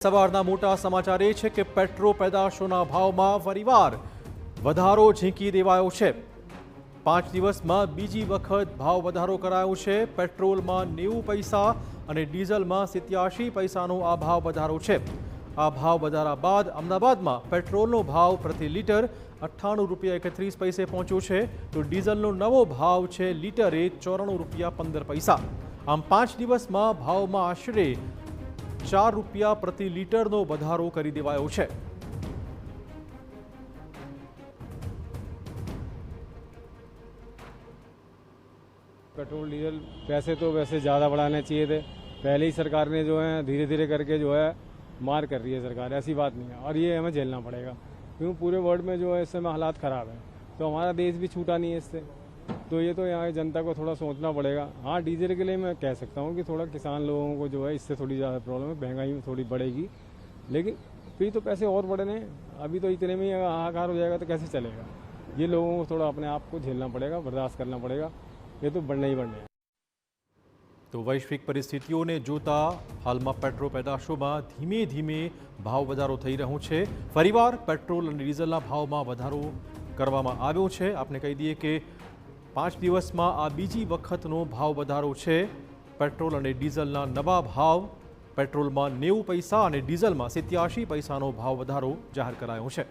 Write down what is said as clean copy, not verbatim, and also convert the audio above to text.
સવારના મોટા સમાચાર એ છે કે પેટ્રો પેદાશોના ભાવમાં ફરીવાર વધારો ઝીંકી દેવાયો છે। 5 દિવસમાં બીજી વખત ભાવ વધારો કરાયો છે। પેટ્રોલમાં 90 પૈસા અને ડીઝલમાં 87 પૈસાનો આ ભાવ વધારો છે। આ ભાવ વધારા બાદ અમદાવાદમાં પેટ્રોલનો ભાવ પ્રતિ લીટર 98 રૂપિયા 31 પૈસે પહોંચ્યો છે, તો ડીઝલનો નવો ભાવ છે લીટરે 94 રૂપિયા 15 પૈસા। આમ 5 દિવસમાં ભાવમાં આશરે 4 રૂપિયા પ્રતિ લીટરનો વધારો કરી દેવાયો છે। पेट्रोल डीजल पैसे तो वैसे ज़्यादा बढ़ाने चाहिए थे। पहले ही सरकार ने जो है धीरे धीरे करके जो है मार कर रही है सरकार, ऐसी बात नहीं है और ये हमें झेलना पड़ेगा क्योंकि पूरे वर्ल्ड में जो है इस समय हालात ख़राब हैं, तो हमारा देश भी छूटा नहीं है इससे, तो ये तो यहाँ की जनता को थोड़ा सोचना पड़ेगा। हाँ, डीजल के लिए मैं कह सकता हूँ कि थोड़ा किसान लोगों को जो है इससे थोड़ी ज़्यादा प्रॉब्लम है, महंगाई थोड़ी बढ़ेगी, लेकिन फिर तो पैसे और बढ़ने अभी तो इतने में ही हाहाकार हो जाएगा तो कैसे चलेगा। ये लोगों को थोड़ा अपने आप को झेलना पड़ेगा, बर्दाश्त करना पड़ेगा, ये तो बढ़ना ही बढ़ना है। તો વૈશ્વિક પરિસ્થિતિઓને જોતા હાલમાં પેટ્રોલ પેદાશોમાં ધીમે ધીમે ભાવ વધારો થઈ રહ્યો છે। ફરીવાર પેટ્રોલ અને ડીઝલના ભાવમાં વધારો કરવામાં આવ્યો છે। આપણે કહી દઈએ કે 5 દિવસમાં આ બીજી વખતનો ભાવ વધારો છે। પેટ્રોલ અને ડીઝલના નવા ભાવ, પેટ્રોલમાં 90 પૈસા અને ડીઝલમાં 87 પૈસાનો ભાવ વધારો જાહેર કરાયો છે।